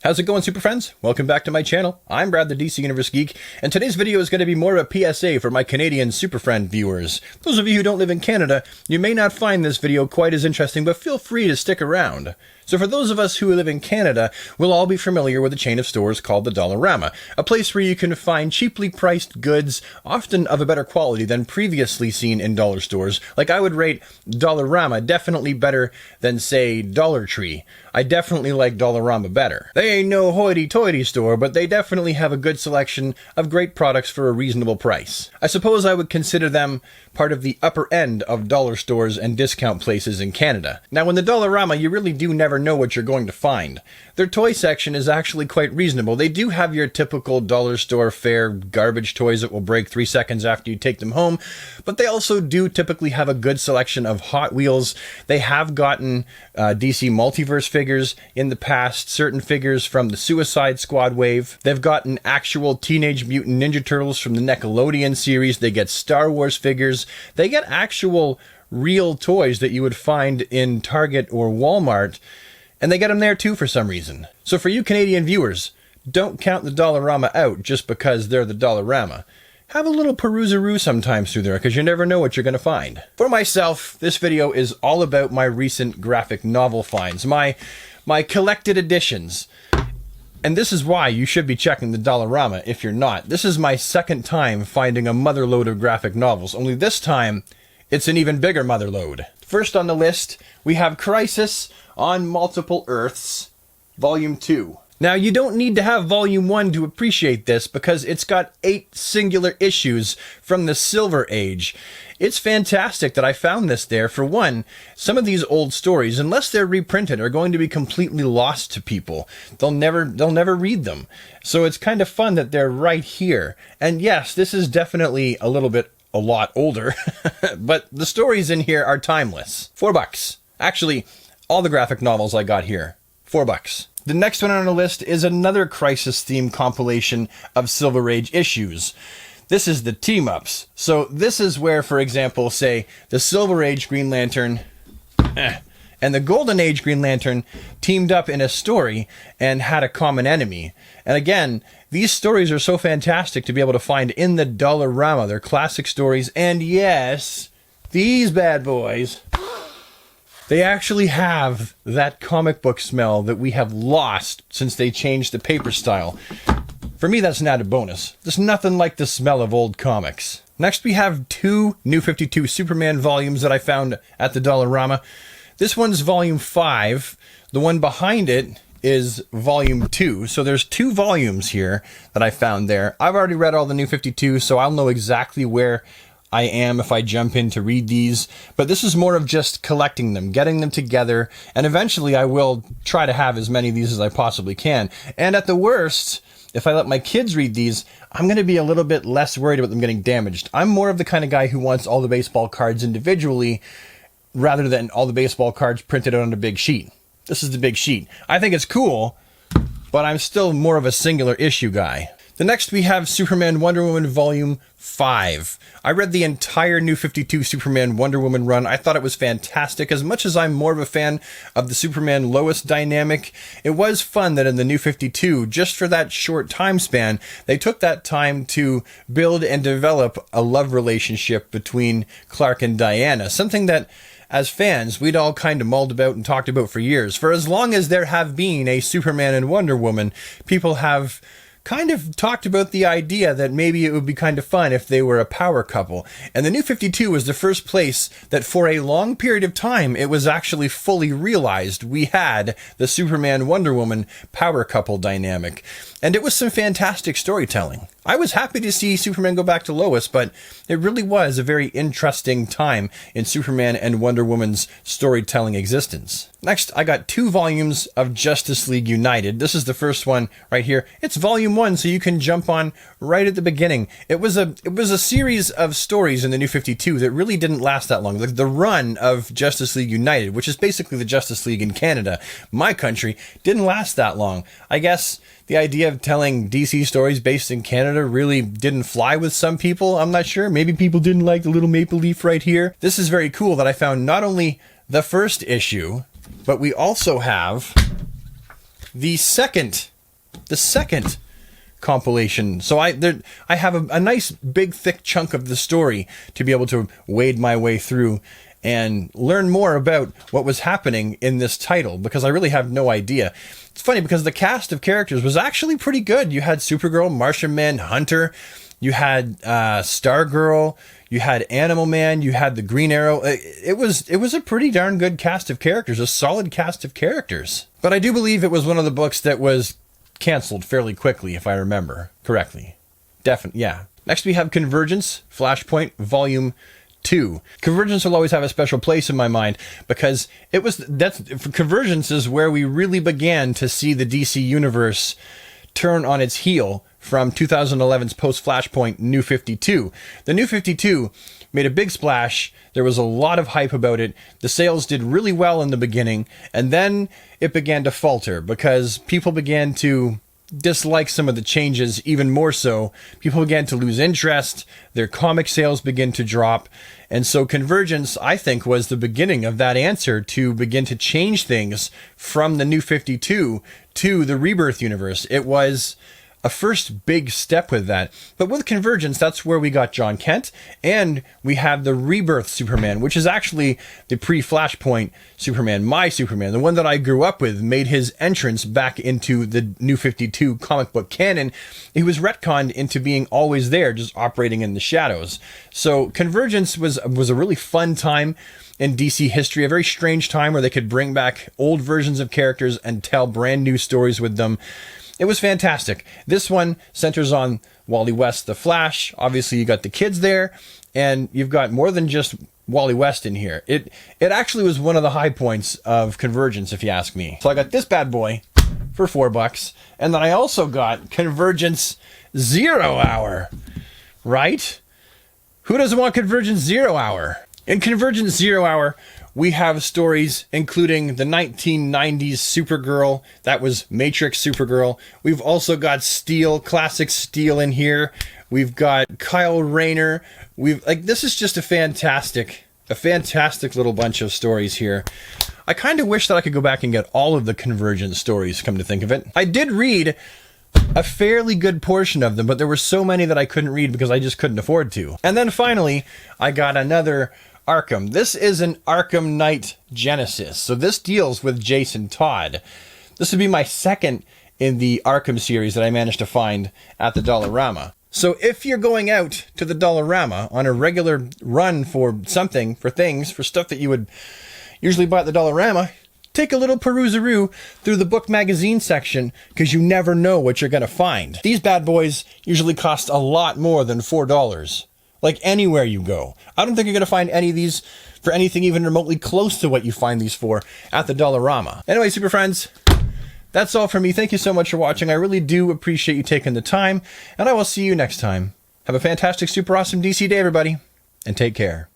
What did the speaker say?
How's it going, super friends? Welcome back to my channel. I'm Brad, the DC Universe Geek, and today's video is going to be more of a PSA for my Canadian super friend viewers. Those of you who don't live in Canada, you may not find this video quite as interesting, but feel free to stick around. So for those of us who live in Canada, we'll all be familiar with a chain of stores called the Dollarama, a place where you can find cheaply priced goods, often of a better quality than previously seen in dollar stores. Like, I would rate Dollarama definitely better than, say, Dollar Tree. I definitely like Dollarama better. They ain't no hoity-toity store, but they definitely have a good selection of great products for a reasonable price. I suppose I would consider them part of the upper end of dollar stores and discount places in Canada. Now, in the Dollarama, you really do never know what you're going to find. Their toy section is actually quite reasonable. They do have your typical dollar store fare garbage toys that will break 3 seconds after you take them home, but they also do typically have a good selection of Hot Wheels. They have gotten DC Multiverse figures in the past, certain figures from the Suicide Squad wave. They've gotten actual Teenage Mutant Ninja Turtles from the Nickelodeon series. They get Star Wars figures. They get actual real toys that you would find in Target or Walmart, and they get them there too for some reason. So for you Canadian viewers, don't count the Dollarama out just because they're the Dollarama. Have a little peruse-a-roo sometimes through there, because you never know what you're going to find. For myself, this video is all about my recent graphic novel finds, my collected editions. And this is why you should be checking the Dollarama if you're not. This is my second time finding a motherload of graphic novels, only this time it's an even bigger motherload. First on the list, we have Crisis on Multiple Earths, Volume 2. Now, you don't need to have Volume 1 to appreciate this, because it's got 8 singular issues from the Silver Age. It's fantastic that I found this there. For one, some of these old stories, unless they're reprinted, are going to be completely lost to people. They'll never read them. So it's kind of fun that they're right here. And yes, this is definitely a lot older, but the stories in here are timeless. $4. Actually, all the graphic novels I got here, $4. The next one on the list is another Crisis-themed compilation of Silver Age issues. This is the team-ups. So this is where, for example, say, the Silver Age Green Lantern and the Golden Age Green Lantern teamed up in a story and had a common enemy. And again, these stories are so fantastic to be able to find in the Dollarama. They're classic stories, and yes, these bad boys, they actually have that comic book smell that we have lost since they changed the paper style. For me, that's an added bonus. There's nothing like the smell of old comics. Next, we have 2 New 52 Superman volumes that I found at the Dollarama. This one's Volume 5. The one behind it is Volume 2. So there's 2 volumes here that I found there. I've already read all the New 52, so I'll know exactly where I am if I jump in to read these, but this is more of just collecting them, getting them together, and eventually I will try to have as many of these as I possibly can. And at the worst, if I let my kids read these, I'm going to be a little bit less worried about them getting damaged. I'm more of the kind of guy who wants all the baseball cards individually rather than all the baseball cards printed out on a big sheet. This is the big sheet. I think it's cool, but I'm still more of a singular issue guy. The next we have Superman Wonder Woman Volume 5. I read the entire New 52 Superman Wonder Woman run. I thought it was fantastic. As much as I'm more of a fan of the Superman Lois dynamic, it was fun that in the New 52, just for that short time span, they took that time to build and develop a love relationship between Clark and Diana. Something that, as fans, we'd all kind of mulled about and talked about for years. For as long as there have been a Superman and Wonder Woman, people have kind of talked about the idea that maybe it would be kind of fun if they were a power couple. And the New 52 was the first place that for a long period of time it was actually fully realized we had the Superman Wonder Woman power couple dynamic. And it was some fantastic storytelling. I was happy to see Superman go back to Lois, but it really was a very interesting time in Superman and Wonder Woman's storytelling existence. Next, I got 2 volumes of Justice League United. This is the first one right here. It's Volume 1, so you can jump on right at the beginning. It was a series of stories in the New 52 that really didn't last that long. The run of Justice League United, which is basically the Justice League in Canada, my country, didn't last that long. I guess the idea of telling DC stories based in Canada really didn't fly with some people. I'm not sure. Maybe people didn't like the little maple leaf right here. This is very cool that I found not only the first issue, but we also have the second the second compilation. So I have a nice big thick chunk of the story to be able to wade my way through and learn more about what was happening in this title, because I really have no idea. It's funny because the cast of characters was actually pretty good. You had Supergirl, Martian Manhunter, you had Stargirl, you had Animal Man, you had the Green Arrow. It was a pretty darn good cast of characters, a solid cast of characters. But I do believe it was one of the books that was canceled fairly quickly, if I remember correctly. Definitely, yeah. Next we have Convergence, Flashpoint, Volume 2. Convergence will always have a special place in my mind because Convergence is where we really began to see the DC Universe turn on its heel from 2011's post-Flashpoint New 52. The New 52 made a big splash. There was a lot of hype about it. The sales did really well in the beginning, and then it began to falter because people began to dislike some of the changes even more so. People began to lose interest. Their comic sales began to drop. And so Convergence, I think, was the beginning of that answer to begin to change things from the New 52 to the Rebirth universe. It was a first big step with that. But with Convergence, that's where we got John Kent, and we have the Rebirth Superman, which is actually the pre-Flashpoint Superman, my Superman, the one that I grew up with, made his entrance back into the New 52 comic book canon. He was retconned into being always there, just operating in the shadows. So Convergence was a really fun time in DC history, a very strange time where they could bring back old versions of characters and tell brand new stories with them. It was fantastic. This one centers on Wally West, the Flash. Obviously, you got the kids there, and you've got more than just Wally West in here. It actually was one of the high points of Convergence, if you ask me. So I got this bad boy for $4, and then I also got Convergence Zero Hour, right? Who doesn't want Convergence Zero Hour? In Convergence Zero Hour, we have stories including the 1990s Supergirl. That was Matrix Supergirl. We've also got Steel, classic Steel in here. We've got Kyle Rayner. This is just a fantastic little bunch of stories here. I kind of wish that I could go back and get all of the Convergence stories, come to think of it. I did read a fairly good portion of them, but there were so many that I couldn't read because I just couldn't afford to. And then finally, I got another Arkham. This is an Arkham Knight Genesis. So this deals with Jason Todd. This would be my second in the Arkham series that I managed to find at the Dollarama. So if you're going out to the Dollarama on a regular run for stuff that you would usually buy at the Dollarama, take a little perusaroo through the book magazine section because you never know what you're going to find. These bad boys usually cost a lot more than $4. Like anywhere you go. I don't think you're going to find any of these for anything even remotely close to what you find these for at the Dollarama. Anyway, super friends, that's all from me. Thank you so much for watching. I really do appreciate you taking the time, and I will see you next time. Have a fantastic, super awesome DC day, everybody, and take care.